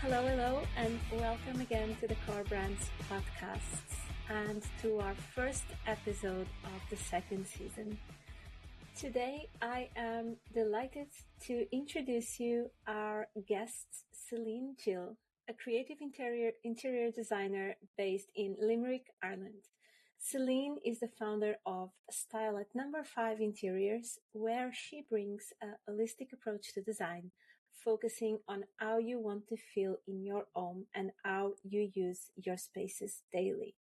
Hello, hello, and welcome again to the Car Brands podcasts and to our first episode of the second season. Today, I am delighted to introduce you our guest, Celine Gill, a creative interior designer based in Limerick, Ireland. Celine is the founder of Style at Number 5 Interiors, where she brings a holistic approach to design, focusing on how you want to feel in your home and how you use your spaces daily.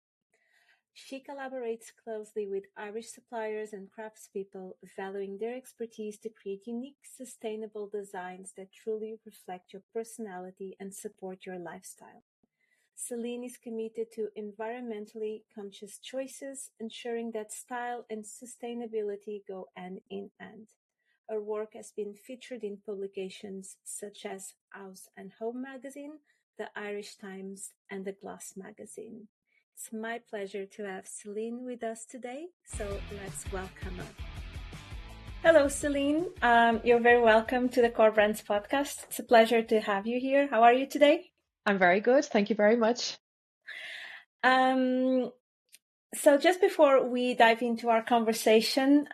She collaborates closely with Irish suppliers and craftspeople, valuing their expertise to create unique, sustainable designs that truly reflect your personality and support your lifestyle. Celine is committed to environmentally conscious choices, ensuring that style and sustainability go hand in hand. Her work has been featured in publications such as House and Home magazine, the Irish Times, and the Glass magazine. It's my pleasure to have Celine with us today, so let's welcome her. Hello, Celine. You're very welcome to the Core Brands podcast. It's a pleasure to have you here. How are you today? I'm very good. Thank you very much. So just before we dive into our conversation,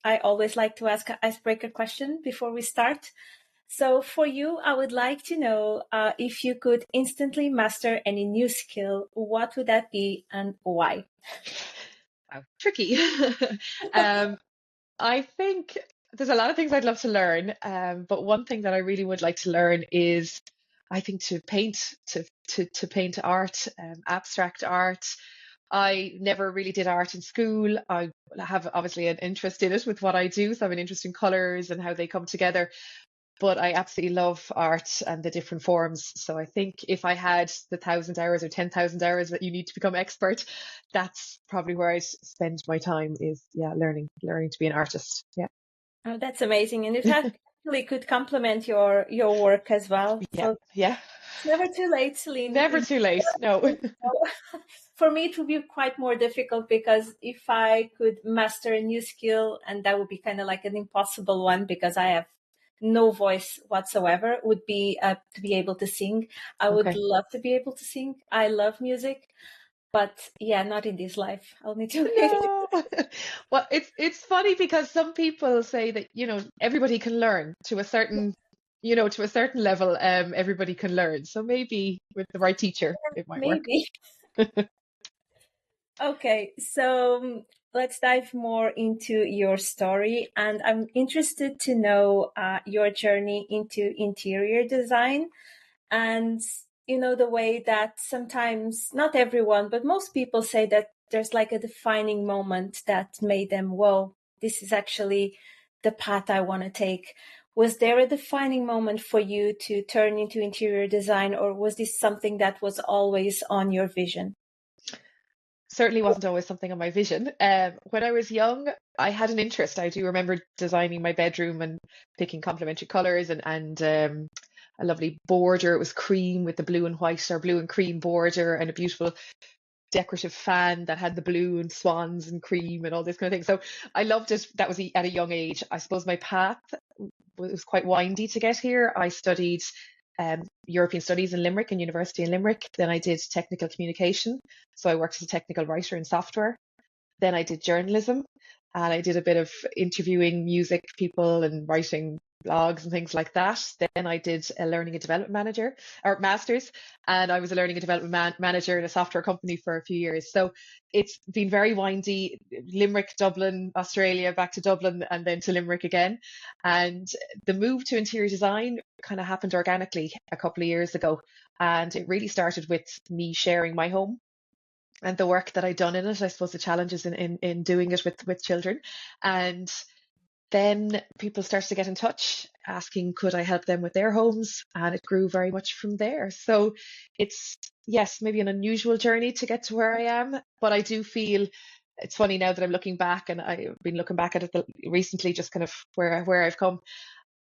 I always like to ask an icebreaker question before we start. So for you, I would like to know if you could instantly master any new skill, what would that be and why? Wow, tricky. I think there's a lot of things I'd love to learn, but one thing that I really would like to learn is, I think, to paint, to paint art, abstract art. I never really did art in school. I have obviously an interest in it with what I do, so I have an interest in colours and how they come together. But I absolutely love art and the different forms. So I think if I had the 1,000 hours or 10,000 hours that you need to become expert, that's probably where I spend my time is, learning to be an artist. Yeah. Oh, that's amazing. And it actually could complement your work as well. Yeah. So Yeah. it's never too late, Celine. Never too late. No. For me, it would be quite more difficult because if I could master a new skill, and that would be kind of like an impossible one because I have no voice whatsoever, would be to be able to sing. I would Okay. love to be able to sing. I love music, but yeah, not in this life. I'll need to wait. No. Well, it's funny because some people say that, everybody can learn to a certain, level, everybody can learn. So maybe with the right teacher, it might work. Maybe. Okay, so let's dive more into your story. And I'm interested to know your journey into interior design and, the way that sometimes, not everyone, but most people say that there's like a defining moment that made them, whoa, this is actually the path I want to take. Was there a defining moment for you to turn into interior design, or was this something that was always on your vision? Certainly wasn't always something on my vision. When I was young, I had an interest. I do remember designing my bedroom and picking complementary colours and a lovely border. It was cream with the blue and white or blue and cream border and a beautiful decorative fan that had the blue and swans and cream and all this kind of thing. So I loved it. That was at a young age. I suppose my path was quite windy to get here. I studied European Studies in Limerick and University in Limerick. Then I did technical communication. So I worked as a technical writer in software. Then I did journalism and I did a bit of interviewing music people and writing blogs and things like that. Then I did a learning and development manager or master's, and I was a learning and development manager in a software company for a few years. So it's been very windy. Limerick, Dublin, Australia, back to Dublin, and then to Limerick again. And the move to interior design kind of happened organically a couple of years ago. And it really started with me sharing my home and the work that I'd done in it. I suppose the challenges in doing it with children. And then people started to get in touch asking, could I help them with their homes? And it grew very much from there. So it's, yes, maybe an unusual journey to get to where I am, but I do feel it's funny now that I'm looking back, and I've been looking back at it recently, just kind of where I've come.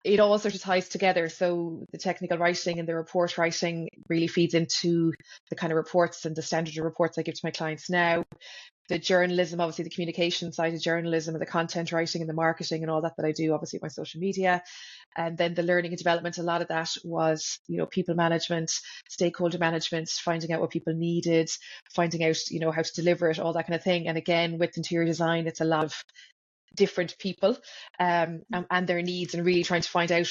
It all sort of ties together. So the technical writing and the report writing really feeds into the kind of reports and the standard of reports I give to my clients now. the journalism, obviously the communication side of journalism and the content writing and the marketing and all that I do, obviously my social media. And then the learning and development, a lot of that was, people management, stakeholder management, finding out what people needed, finding out, how to deliver it, all that kind of thing. And again, with interior design, it's a lot of different people and their needs, and really trying to find out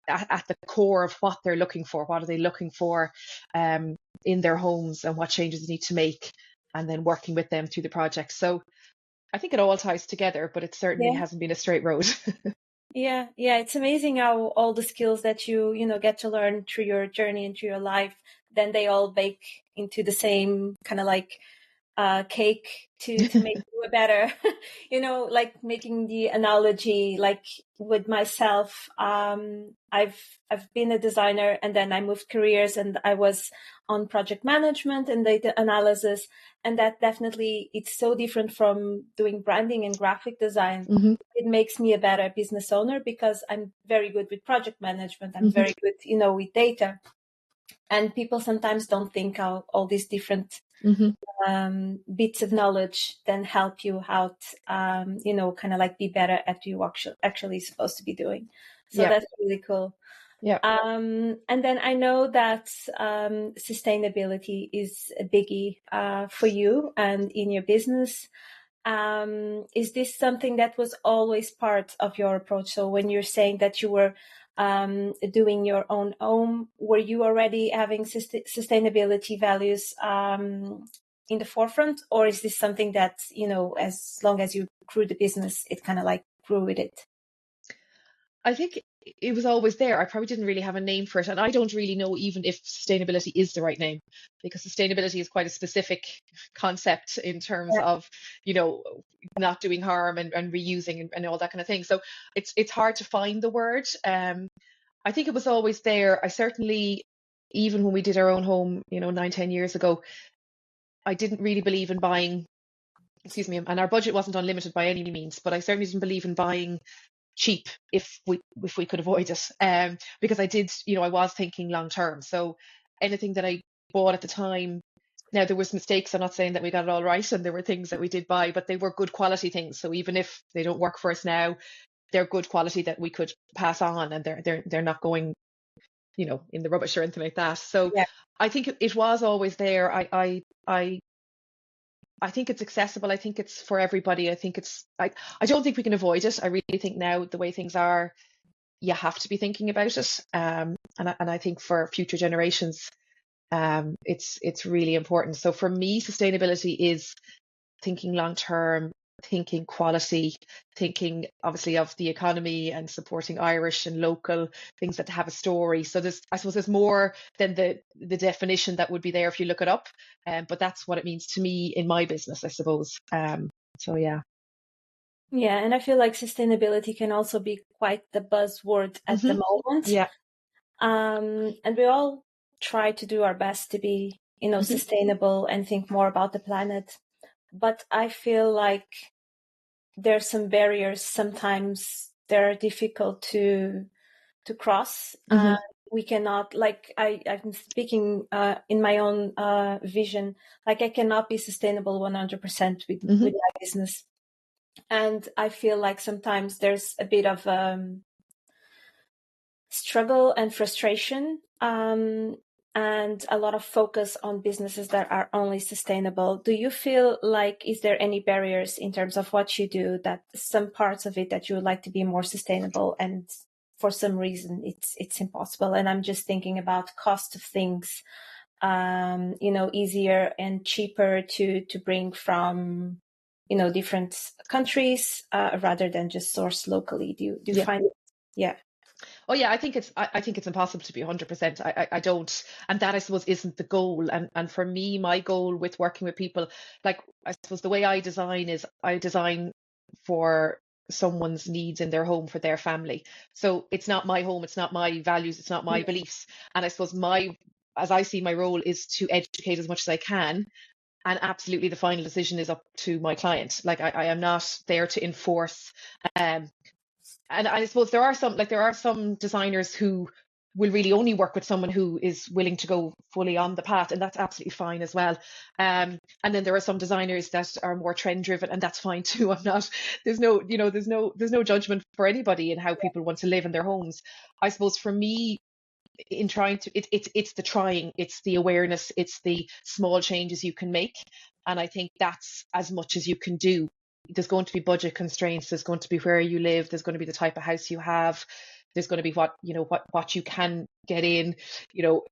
at the core of what they're looking for. What are they looking for in their homes, and what changes they need to make, and then working with them through the project. So I think it all ties together, but it certainly hasn't been a straight road. Yeah, it's amazing how all the skills that you get to learn through your journey and through your life, then they all bake into the same kind of like cake to make you a better, like making the analogy, like with myself, I've been a designer, and then I moved careers, and I was on project management and data analysis, and that definitely, it's so different from doing branding and graphic design. Mm-hmm. It makes me a better business owner because I'm very good with project management. I'm very good, with data, and people sometimes don't think how all these different bits of knowledge then help you out, kind of like be better at you actually supposed to be doing. So that's really cool. Yeah. And then I know that sustainability is a biggie for you and in your business. Is this something that was always part of your approach? So when you're saying that you were doing your own home, were you already having sustainability values in the forefront, or is this something that, as long as you grew the business, it kind of like grew with it? I think it was always there. I probably didn't really have a name for it. And I don't really know even if sustainability is the right name, because sustainability is quite a specific concept in terms of, not doing harm and reusing and all that kind of thing. So it's hard to find the word. I think it was always there. I certainly, even when we did our own home, 9, 10 years ago, I didn't really believe in buying, and our budget wasn't unlimited by any means, but I certainly didn't believe in buying cheap if we could avoid it, because I was thinking long term. So anything that I bought at the time, now there was mistakes, I'm not saying that we got it all right, and there were things that we did buy, but they were good quality things. So even if they don't work for us now, they're good quality that we could pass on, and they're not going in the rubbish or anything like that. So I think it was always there. I think it's accessible. I think it's for everybody. I don't think we can avoid it. I really think now, the way things are, you have to be thinking about it. And I think for future generations, it's really important. So for me, sustainability is thinking long term, thinking quality, thinking obviously of the economy and supporting Irish and local things that have a story. So I suppose there's more than the definition that would be there if you look it up. But that's what it means to me in my business, I suppose. So yeah. Yeah, and I feel like sustainability can also be quite the buzzword at the moment. Yeah. And we all try to do our best to be, sustainable and think more about the planet. But I feel like there's some barriers sometimes that are difficult to cross. We cannot, like I'm speaking in my own vision, like I cannot be sustainable 100% with my business. And I feel like sometimes there's a bit of struggle and frustration, and a lot of focus on businesses that are only sustainable. Do you feel like, is there any barriers in terms of what you do, that some parts of it that you would like to be more sustainable and for some reason it's impossible? And I'm just thinking about cost of things, easier and cheaper to bring from, different countries, rather than just source locally. Do you find it? Yeah. Oh yeah, I think it's impossible to be 100%. I don't, and that I suppose isn't the goal. And for me, my goal with working with people, like I suppose the way I design is I design for someone's needs in their home, for their family. So it's not my home, it's not my values, it's not my beliefs. And I suppose as I see my role, is to educate as much as I can. And absolutely the final decision is up to my client. Like I am not there to enforce. And I suppose there are some designers who will really only work with someone who is willing to go fully on the path, and that's absolutely fine as well. And then there are some designers that are more trend driven, and that's fine too. I'm not, there's no, there's no judgment for anybody in how people want to live in their homes. I suppose for me, in trying to, it's the trying, it's the awareness, it's the small changes you can make. And I think that's as much as you can do. There's going to be budget constraints, there's going to be where you live, there's going to be the type of house you have, there's going to be what you can get in, you know,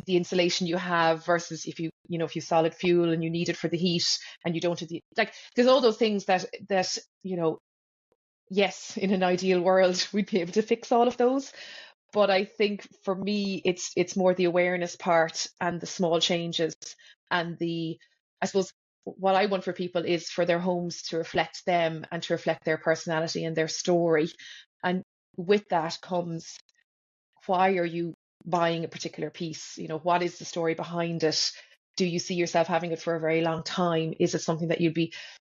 the insulation you have versus if you solid fuel and you need it for the heat and you don't have the, like, there's all those things that yes, in an ideal world we'd be able to fix all of those. But I think for me, it's more the awareness part and the small changes, and I suppose what I want for people is for their homes to reflect them and to reflect their personality and their story. And with that comes, why are you buying a particular piece? You know, what is the story behind it? Do you see yourself having it for a very long time? Is it something that you'd be,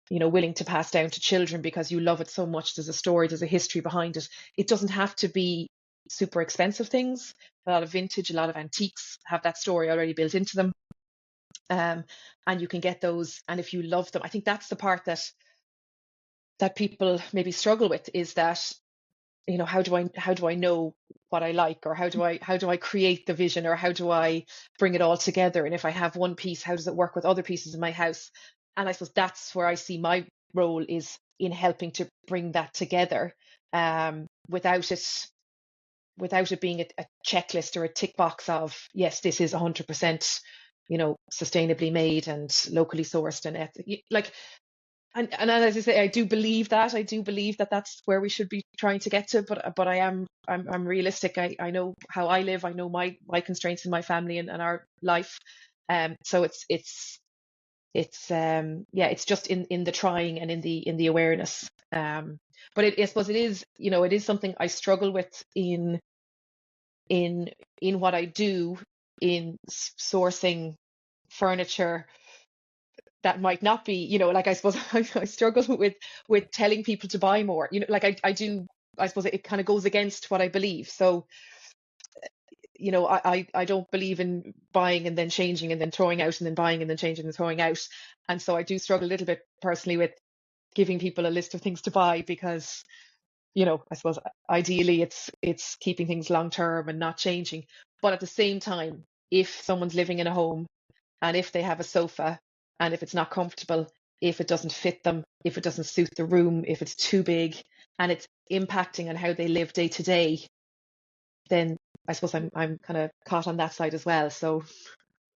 willing to pass down to children because you love it so much? There's a story, there's a history behind it. It doesn't have to be super expensive things. A lot of vintage, a lot of antiques have that story already built into them. And you can get those. And if you love them, I think that's the part that people maybe struggle with, is that, how do I know what I like, or how do I create the vision, or how do I bring it all together? And if I have one piece, how does it work with other pieces in my house? And I suppose that's where I see my role, is in helping to bring that together, without it being a checklist or a tick box of, yes, this is 100%, sustainably made and locally sourced and like. And as I say, I do believe that that's where we should be trying to get to. But I'm realistic. I know how I live. I know my constraints in my family and our life. So it's just in the trying and in the awareness. But I suppose it is something I struggle with in what I do, in sourcing furniture that might not be, like, I suppose I struggle with telling people to buy more, like I do. I suppose it kind of goes against what I believe. So, I don't believe in buying and then changing and then throwing out, and then buying and then changing and throwing out. And so I do struggle a little bit personally with giving people a list of things to buy, because, I suppose ideally it's keeping things long term and not changing. But at the same time, if someone's living in a home, and if they have a sofa, and if it's not comfortable, if it doesn't fit them, if it doesn't suit the room, if it's too big, and it's impacting on how they live day to day, then I suppose I'm kind of caught on that side as well. So I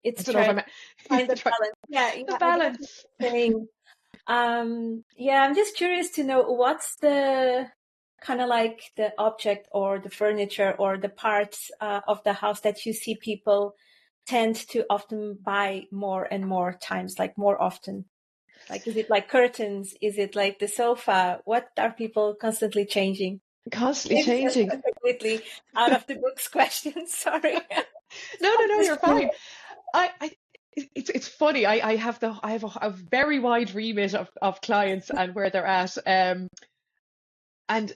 It's don't know if trying to I'm find the try balance. Yeah, the yeah, I get what balance. you're saying. Yeah, I'm just curious to know, what's the kind of like the object or the furniture or the parts of the house that you see people tend to often buy more and more times, like more often? Like, is it like curtains? Is it like the sofa? What are people constantly changing? Constantly Maybe it's changing. a completely out of the books question. Sorry. No, Just you're fine. I it's funny. I have a very wide remit of clients and where they're at. And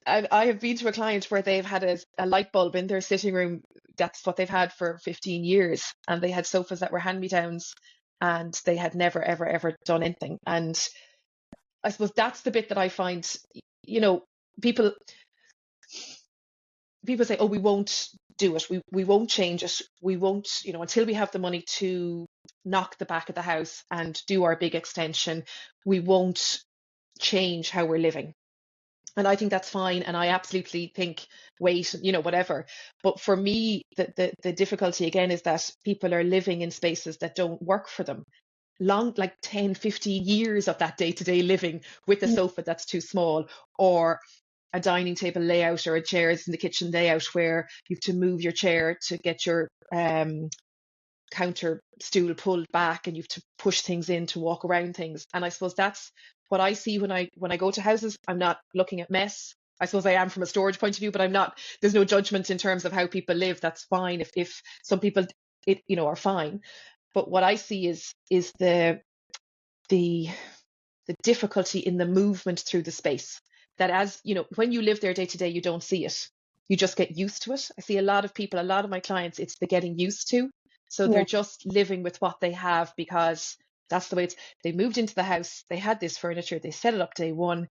I have been to a client where they've had a light bulb in their sitting room. That's what they've had for 15 years. And they had sofas that were hand-me-downs, and they had never, ever, ever done anything. And I suppose that's the bit that I find, you know, people people say, oh, we won't do it. We won't change it. We won't, until we have the money to knock the back of the house and do our big extension, we won't change how we're living. And I think that's fine. And I absolutely think, wait, whatever. But for me, the difficulty again is that people are living in spaces that don't work for them. Long, like 10, 15 years of that day-to-day living with a sofa that's too small, or a dining table layout, or a chairs in the kitchen layout where you have to move your chair to get your counter stool pulled back, and you have to push things in to walk around things. And I suppose that's what I see when I go to houses. I'm not looking at mess. I suppose I am from a storage point of view, but I'm not. There's no judgment in terms of how people live. That's fine. If some people are fine. But what I see is the difficulty in the movement through the space. That, as when you live there day to day, you don't see it. you just get used to it. I see a lot of people, a lot of my clients, it's the getting used to. So Yeah. they're just living with what they have because that's the way they moved into the house, they had this furniture, they set it up day one,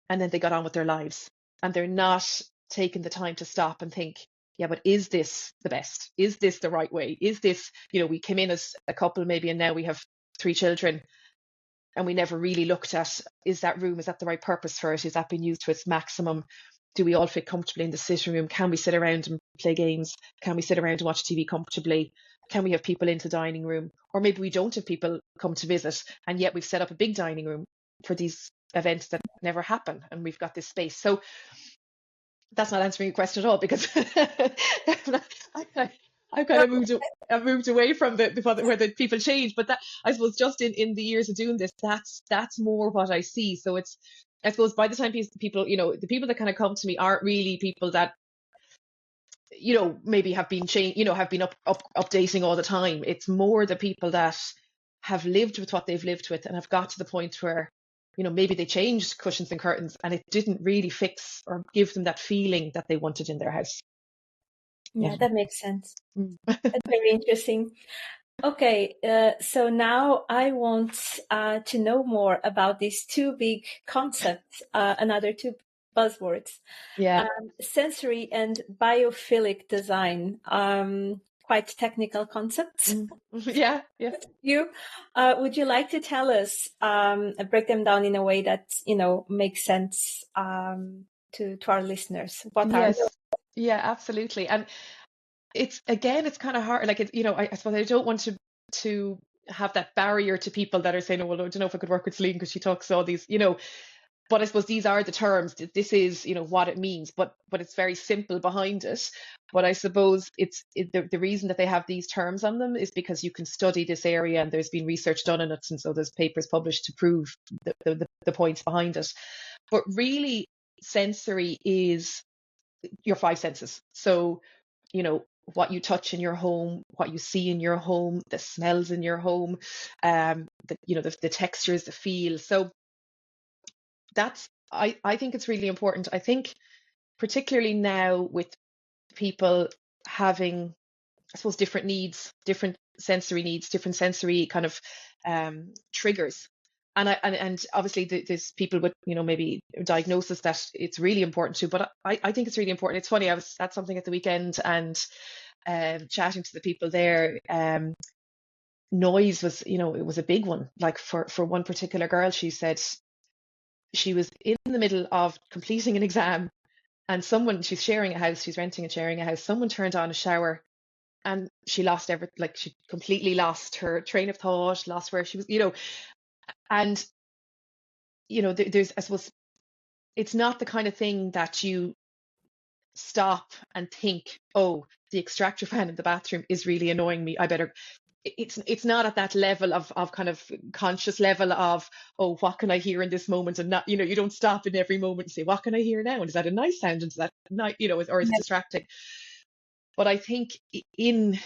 and then they got on with their lives. And they're not taking the time to stop and think, yeah, but is this the best? Is this the right way? Is this, we came in as a couple maybe, and now we have 3 children, and we never really looked at, is that room, is that the right purpose for it? Is that being used to its maximum? Do we all fit comfortably in the sitting room? Can we sit around and play games? Can we sit around and watch TV comfortably? Can we have people into the dining room? Or maybe we don't have people come to visit, and yet we've set up a big dining room for these events that never happen, and we've got this space. So that's not answering your question at all, because I've kind of moved away from where the people change. But that, I suppose, just in the years of doing this, that's more what I see. So it's, I suppose, by the time people, the people that kind of come to me aren't really people that, maybe have been have been updating all the time. It's more the people that have lived with what they've lived with and have got to the point where, maybe they changed cushions and curtains and it didn't really fix or give them that feeling that they wanted in their house. Yeah, that makes sense. Mm. That's very interesting. Okay, so now I want to know more about these two big concepts, another two buzzwords, Yeah. sensory and biophilic design. Quite technical concepts. Yeah. Yeah. You would you like to tell us, break them down in a way that makes sense to our listeners? What are Yes. Yeah, absolutely. And it's kind of hard. Like, I suppose I don't want to have that barrier to people that are saying, oh, well, I don't know if I could work with Celine because she talks all these, but I suppose these are the terms. This is, what it means, but it's very simple behind it. But I suppose the reason that they have these terms on them is because you can study this area and there's been research done in it, and so there's papers published to prove the points behind it. But really, sensory is your 5 senses. So, what you touch in your home, what you see in your home, the smells in your home, the textures, the feel. So that's, I think it's really important. I think particularly now with people having, I suppose, different needs, different sensory needs, different sensory kind of triggers. And obviously there's people with, maybe diagnosis that it's really important to, but I think it's really important. It's funny, I was at something at the weekend and chatting to the people there. Noise was, it was a big one. Like for one particular girl, she said she was in the middle of completing an exam, and she's sharing a house, she's renting and sharing a house. Someone turned on a shower and she lost everything. Like, she completely lost her train of thought, lost where she was, and, there's, I suppose, it's not the kind of thing that you stop and think, oh, the extractor fan in the bathroom is really annoying me, I better. It's not at that level of kind of conscious level of, oh, what can I hear in this moment? And not, you don't stop in every moment and say, what can I hear now? And is that a nice sound? And is that nice, or is it distracting? But I think in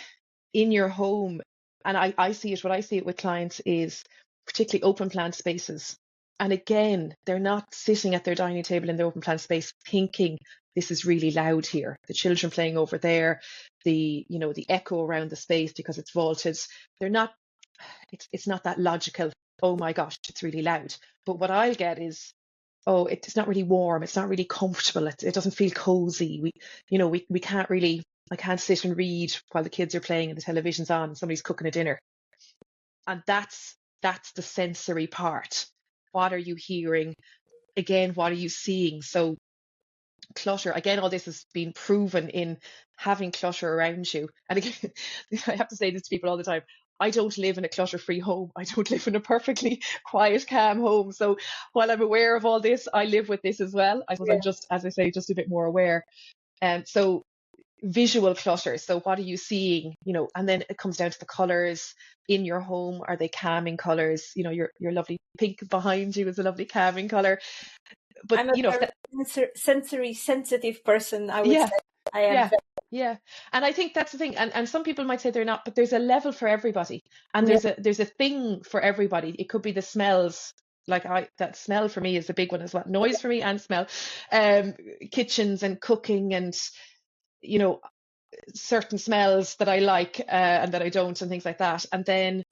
your home, and I see it, what I see it with clients is particularly open plan spaces. And again, they're not sitting at their dining table in the open plan space thinking, this is really loud here. The children playing over there, the echo around the space because it's vaulted. They're not, it's not that logical, oh my gosh, it's really loud. But what I'll get is, oh, it's not really warm, it's not really comfortable, it doesn't feel cozy. We can't really, I can't sit and read while the kids are playing and the television's on and somebody's cooking a dinner. And that's the sensory part. What are you hearing? Again, what are you seeing? So clutter, again, all this has been proven in having clutter around you. And again, I have to say this to people all the time, I don't live in a clutter-free home. I don't live in a perfectly quiet, calm home. So while I'm aware of all this, I live with this as well. I suppose I'm just, as I say, just a bit more aware. So visual clutter. So what are you seeing? And then it comes down to the colours in your home. Are they calming colours? Your lovely pink behind you is a lovely calming colour. But I'm a very sensory sensitive person, I would say. I am. Yeah. And I think that's the thing. And some people might say they're not, but there's a level for everybody. And there's a thing for everybody. It could be the smells. Like, that smell for me is a big one as well. Noise for me and smell. Kitchens and cooking and certain smells that I like and that I don't, and things like that. And then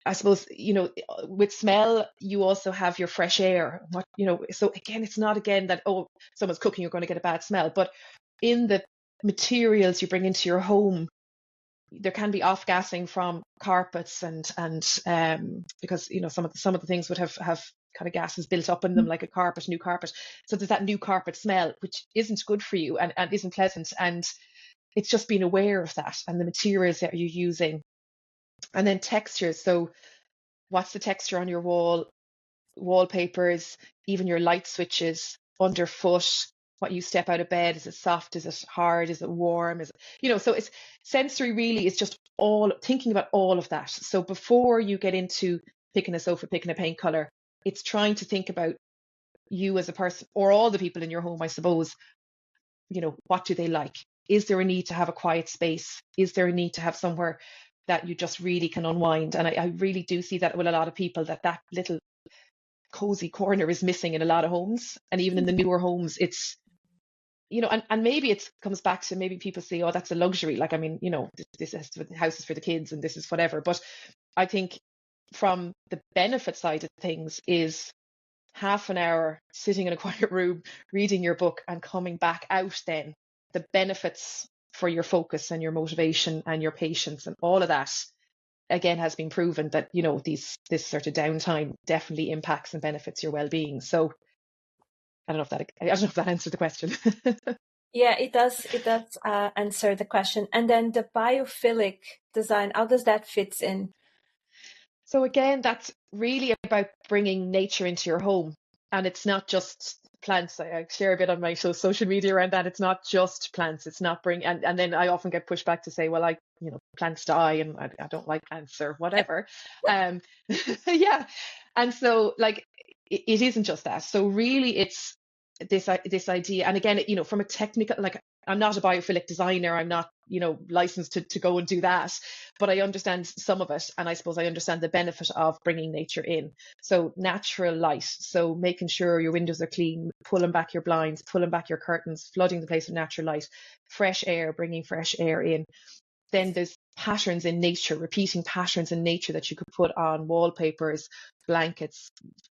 I suppose, with smell, you also have your fresh air. So again, it's not again that, oh, someone's cooking, you're going to get a bad smell. But in the materials you bring into your home, there can be off-gassing from carpets and because some of the things would have kind of gases built up in them, like new carpet. So there's that new carpet smell, which isn't good for you and isn't pleasant. And it's just being aware of that and the materials that you're using. And then textures. So what's the texture on your wallpapers, even your light switches, underfoot, what you step out of bed, is it soft, is it hard, is it warm, so it's sensory really is just all thinking about all of that. So before you get into picking a sofa, picking a paint color, it's trying to think about you as a person, or all the people in your home, I suppose. What do they like? Is there a need to have a quiet space? Is there a need to have somewhere that you just really can unwind? And I really do see that with a lot of people, that little cozy corner is missing in a lot of homes. And even in the newer homes, it's, and maybe it comes back to, maybe people say, oh, that's a luxury. Like, I mean, this house is for the kids and this is whatever. But I think from the benefit side of things is half an hour sitting in a quiet room, reading your book and coming back out, then the benefits for your focus and your motivation and your patience and all of that, again, has been proven that, this sort of downtime definitely impacts and benefits your well-being. So I don't know if that answered the question. Yeah, it does. It does answer the question. And then the biophilic design, how does that fit in? So again, that's really about bringing nature into your home. And it's not just plants. I share a bit on my social media around that. It's not just plants. It's not and then I often get pushed back to say, well, plants die and I don't like plants or whatever. Yeah. And so it isn't just that. So really it's this idea. And again, from a technical, I'm not a biophilic designer. I'm not, licensed to go and do that, but I understand some of it. And I suppose I understand the benefit of bringing nature in. So natural light. So making sure your windows are clean, pulling back your blinds, pulling back your curtains, flooding the place with natural light, fresh air, bringing fresh air in. Then there's patterns in nature, repeating patterns in nature that you could put on wallpapers, blankets,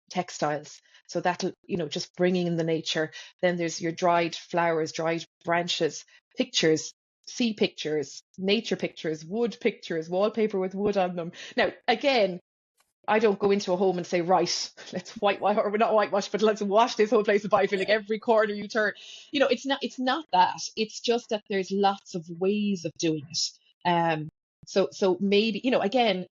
textiles. So that'll, just bringing in the nature. Then there's your dried flowers, dried branches, pictures, sea pictures, nature pictures, wood pictures, wallpaper with wood on them. Now, again, I don't go into a home and say, right, let's whitewash, or not whitewash, but let's wash this whole place with biophilic every corner you turn. It's not that. It's just that there's lots of ways of doing it. So maybe, again,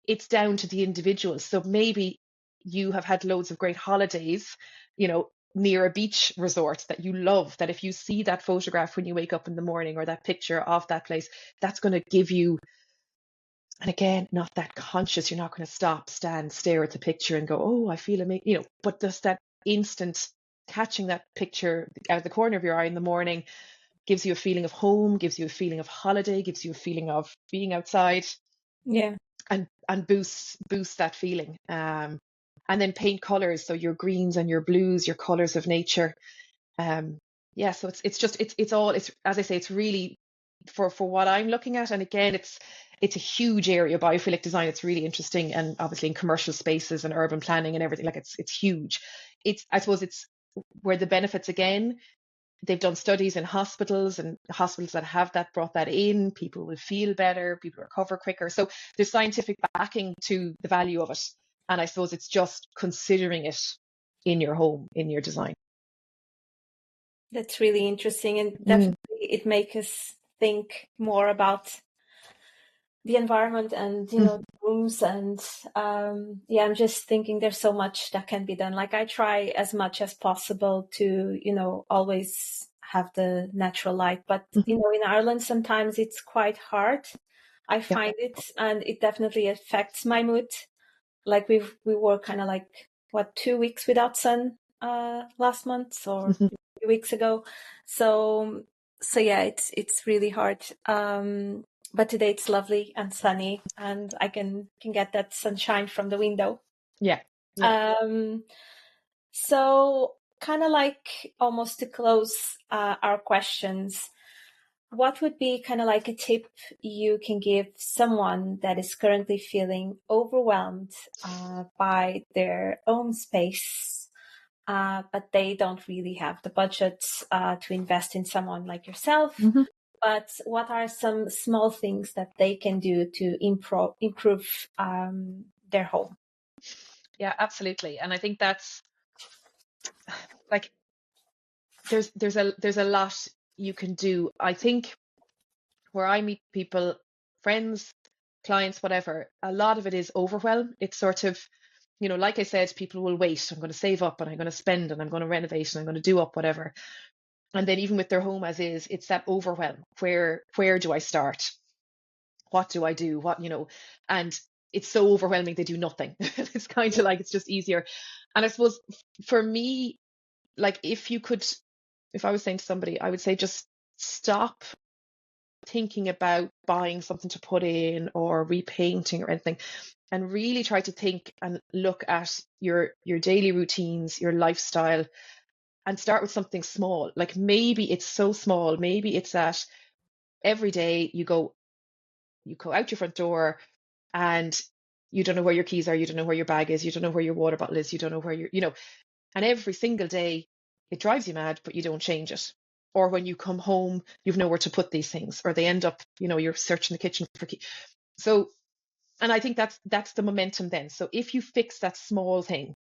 it's down to the individual. So maybe you have had loads of great holidays, near a beach resort that you love, that if you see that photograph when you wake up in the morning or that picture of that place, that's going to give you, and again, not that conscious, you're not going to stop, stand, stare at the picture and go, oh, I feel amazing, but just that instant catching that picture out of the corner of your eye in the morning gives you a feeling of home, gives you a feeling of holiday, gives you a feeling of being outside. Yeah. And boosts that feeling. And then paint colors, so your greens and your blues, your colors of nature. Yeah, so it's all, it's, as I say, it's really for what I'm looking at. And again, it's a huge area, biophilic design. It's really interesting, and obviously in commercial spaces and urban planning and everything, it's huge. I suppose it's where the benefits, again, they've done studies in hospitals, and hospitals that have that brought that in, people will feel better, people recover quicker. So there's scientific backing to the value of it. And I suppose it's just considering it in your home, in your design. That's really interesting, and Mm. definitely it makes us think more about the environment and Mm. rooms. And yeah, I'm just thinking there's so much that can be done. Like, I try as much as possible to always have the natural light, but Mm. in Ireland sometimes it's quite hard, I Yeah. find it, and it definitely affects my mood. Like, we were kind of like, what, 2 weeks without sun last month, or Mm-hmm. 3 weeks ago. So yeah, it's really hard. But today it's lovely and sunny, and I can get that sunshine from the window. Yeah. Yeah. So kind of like, almost to close our questions, what would be kind of like a tip you can give someone that is currently feeling overwhelmed by their own space, but they don't really have the budget to invest in someone like yourself? Mhm. But what are some small things that they can do to improve their home? Yeah, absolutely. And I think that's like there's a lot you can do. I think where I meet people, friends, clients, whatever, a lot of it is overwhelm. It's sort of, like I said, people will wait. I'm going to save up and I'm going to spend and I'm going to renovate and I'm going to do up whatever. And then even with their home as is, it's that overwhelm. Where do I start? What do I do? And it's so overwhelming they do nothing. It's kind of like it's just easier. And I suppose for me, like if I was saying to somebody, I would say just stop thinking about buying something to put in or repainting or anything, and really try to think and look at your daily routines, your lifestyle, and start with something small. Like maybe it's so small, maybe it's that every day you go out your front door and you don't know where your keys are, you don't know where your bag is, you don't know where your water bottle is, you don't know where and every single day it drives you mad, but you don't change it. Or when you come home, you've nowhere to put these things, or they end up, you're searching the kitchen for key. So, and I think that's the momentum then. So if you fix that small thing,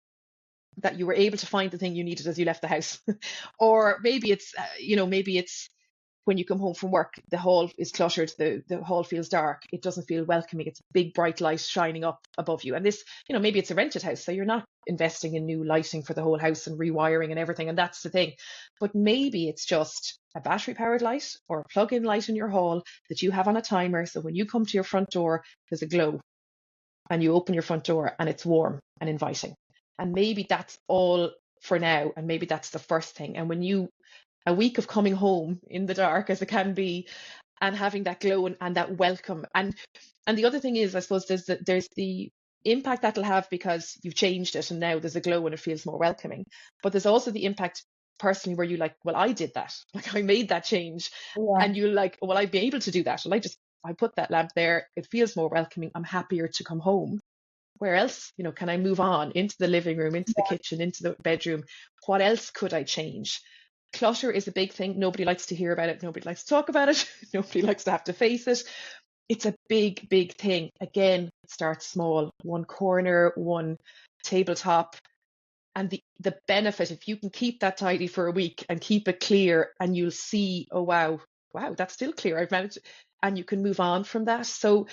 that you were able to find the thing you needed as you left the house, or maybe it's when you come home from work, the hall is cluttered, the hall feels dark, it doesn't feel welcoming, it's a big bright light shining up above you. And this, maybe it's a rented house, so you're not investing in new lighting for the whole house and rewiring and everything, and that's the thing. But maybe it's just a battery powered light or a plug-in light in your hall that you have on a timer, so when you come to your front door, there's a glow, and you open your front door and it's warm and inviting. And maybe that's all for now, and maybe that's the first thing. And when a week of coming home in the dark as it can be, and having that glow and that welcome, and the other thing is, I suppose, there's the impact that'll have because you've changed it and now there's a glow and it feels more welcoming. But there's also the impact personally where you like, well, I did that, like I made that change, Yeah. and you like, well, I'd be able to do that, and I put that lamp there, it feels more welcoming, I'm happier to come home. Where else, can I move on into the living room, into the kitchen, into the bedroom? What else could I change? Clutter is a big thing. Nobody likes to hear about it. Nobody likes to talk about it. Nobody likes to have to face it. It's a big, big thing. Again, start small. One corner, one tabletop. And the benefit, if you can keep that tidy for a week and keep it clear, and you'll see, oh, wow, that's still clear. I've managed, and you can move on from that. So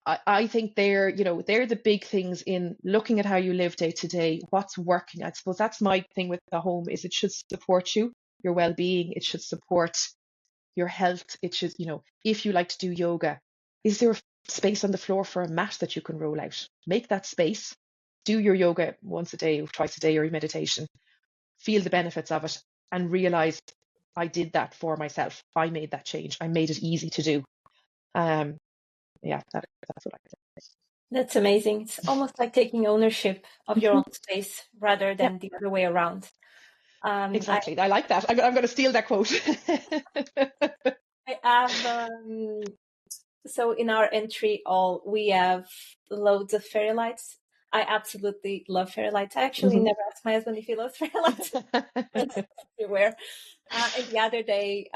I think they're the big things in looking at how you live day to day, what's working. I suppose that's my thing with the home, is it should support you, your well-being, it should support your health. It should, if you like to do yoga, is there a space on the floor for a mat that you can roll out? Make that space. Do your yoga once a day or twice a day, or your meditation. Feel the benefits of it and realize, I did that for myself. I made that change. I made it easy to do. Yeah, that's what I think. That's amazing. It's almost like taking ownership of your own space rather Yeah, than the other way around. I exactly. I like that. I'm going to steal that quote. I have so in our entry all we have loads of fairy lights. I absolutely love fairy lights. I actually Mhm. never asked my husband if he loves fairy lights. It's everywhere. And the other day,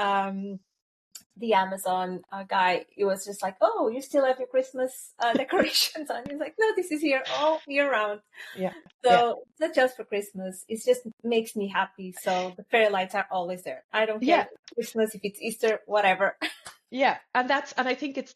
the Amazon guy, he was just like, "Oh, you still have your Christmas decorations on?" He's like, "No, this is here all year round." Yeah, yeah, So it's not just for Christmas. It just makes me happy. So the fairy lights are always there. I don't care yeah, if it's Christmas, if it's Easter, whatever. yeah. And I think it's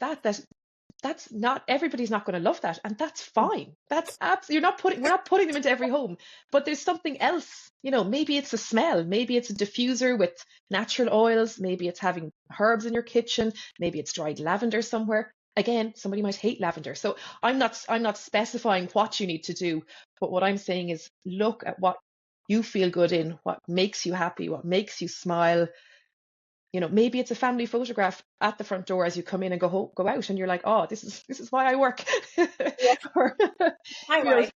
that's not, everybody's not going to love that, and that's fine. That's you're not putting we're not putting them into every home, but there's something else. Maybe it's a smell, maybe it's a diffuser with natural oils, maybe it's having herbs in your kitchen, maybe it's dried lavender somewhere. Again, somebody might hate lavender, so I'm not specifying what you need to do, but what I'm saying is look at what you feel good in, what makes you happy, what makes you smile, maybe it's a family photograph at the front door as you come in and go out, and you're like, oh, this is why I work. Yes, Or, I you know, like.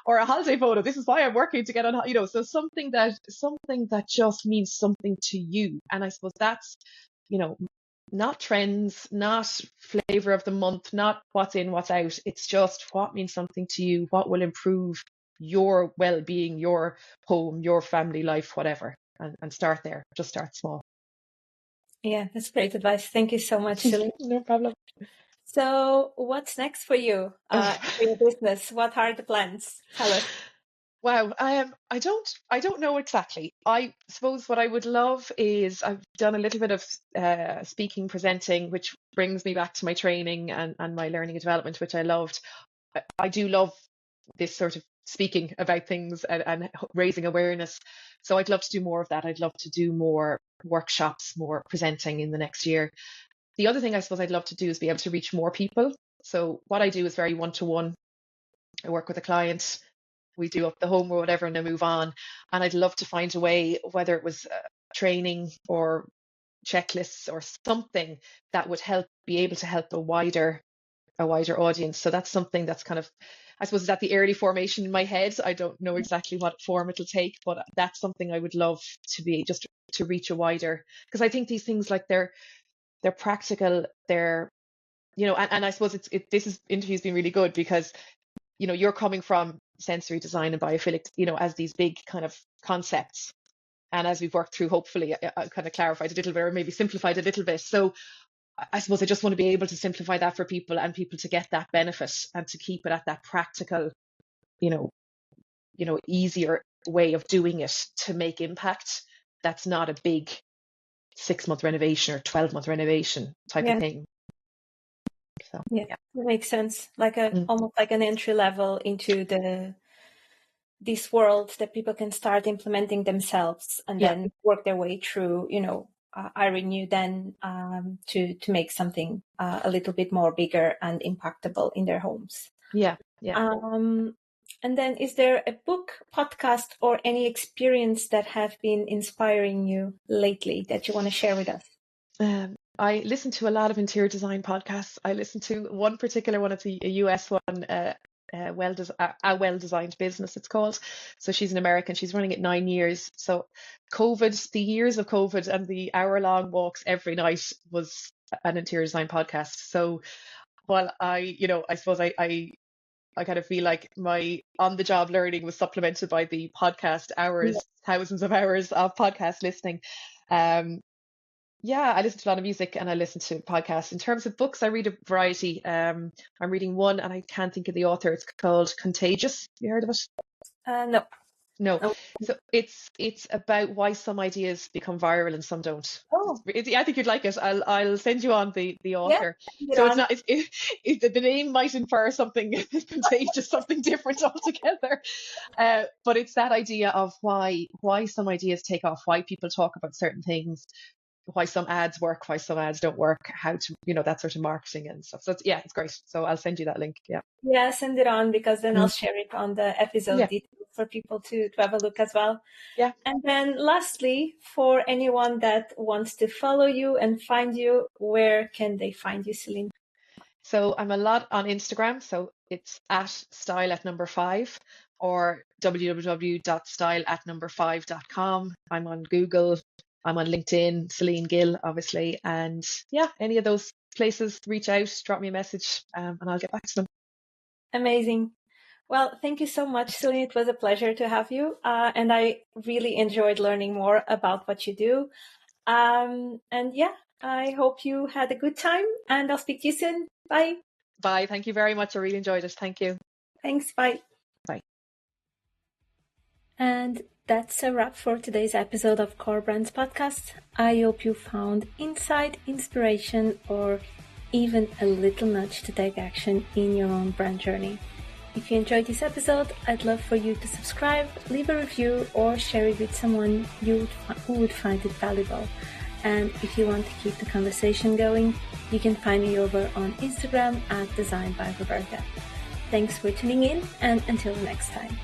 or a holiday photo. This is why I'm working to get on, so something that just means something to you. And I suppose that's, not trends, not flavor of the month, not what's in, what's out. It's just what means something to you, what will improve your well-being, your home, your family life, whatever. And start there. Just start small. Yeah, that's great advice. Thank you so much, Celine. No problem. So, what's next for you, for your business? What are the plans? Tell us. Wow, I don't know exactly. I suppose what I would love is I've done a little bit of speaking, presenting, which brings me back to my training and my learning and development, which I loved. I do love this sort of speaking about things and raising awareness. So I'd love to do more of that. I'd love to do more workshops, more presenting in the next year. The other thing I suppose I'd love to do is be able to reach more people. So what I do is very one-to-one. I work with a client, we do up the home or whatever, and then move on. And I'd love to find a way, whether it was training or checklists or something that would be able to help a wider audience. So that's something that's kind of, I suppose, is at the early formation in my head. I don't know exactly what form it'll take, but that's something I would love to be, just to reach a wider, because I think these things, like, they're practical, they're, and I suppose this interview's been really good because, you're coming from sensory design and biophilic, as these big kind of concepts. And as we've worked through, hopefully I kind of clarified a little bit, or maybe simplified a little bit. So I suppose I just want to be able to simplify that for people, and people to get that benefit, and to keep it at that practical, easier way of doing it to make impact. That's not a big 6-month renovation or 12-month renovation type of Yeah, thing. So yeah, that makes sense. Like Mm. almost like an entry level into this world that people can start implementing themselves and Yeah, then work their way through. I renew then to make something a little bit more bigger and impactable in their homes. yeah. And then, is there a book, podcast, or any experience that have been inspiring you lately that you want to share with us? I listen to a lot of interior design podcasts. I listen to one particular one. It's a US one, a well-designed business, it's called. So she's an American. She's running it 9 years. So the years of COVID and the hour-long walks every night was an interior design podcast. So while I suppose I kind of feel like my on-the-job learning was supplemented by the podcast Yeah. hours, thousands of hours of podcast listening. Yeah, I listen to a lot of music and I listen to podcasts. In terms of books, I read a variety. I'm reading one and I can't think of the author. It's called Contagious. You heard of it? No. No. Oh. So it's about why some ideas become viral and some don't. Oh. I think you'd like it. I'll send you on the Yeah. author. So it's not the name might infer something contagious, something different altogether. But it's that idea of why some ideas take off, why people talk about certain things, why some ads work, why some ads don't work, how to, that sort of marketing and stuff. So it's great. So I'll send you that link. Yeah. Yeah, send it on, because then I'll Mm. share it on the episode Yeah. details for people to have a look as well. Yeah. And then lastly, for anyone that wants to follow you and find you, where can they find you, Celine? So I'm a lot on Instagram. So it's at style@5 or www.style@5.com. I'm on Google. I'm on LinkedIn, Celine Gill, obviously. And yeah, any of those places, reach out, drop me a message, and I'll get back to them. Amazing. Well, thank you so much, Celine. It was a pleasure to have you. And I really enjoyed learning more about what you do. And yeah, I hope you had a good time, and I'll speak to you soon. Bye. Bye. Thank you very much. I really enjoyed it. Thank you. Thanks. Bye. Bye. And that's a wrap for today's episode of Core Brands Podcast. I hope you found insight, inspiration, or even a little nudge to take action in your own brand journey. If you enjoyed this episode, I'd love for you to subscribe, leave a review, or share it with someone who would find it valuable. And if you want to keep the conversation going, you can find me over on Instagram @Design by Roberta. Thanks for tuning in, and until next time.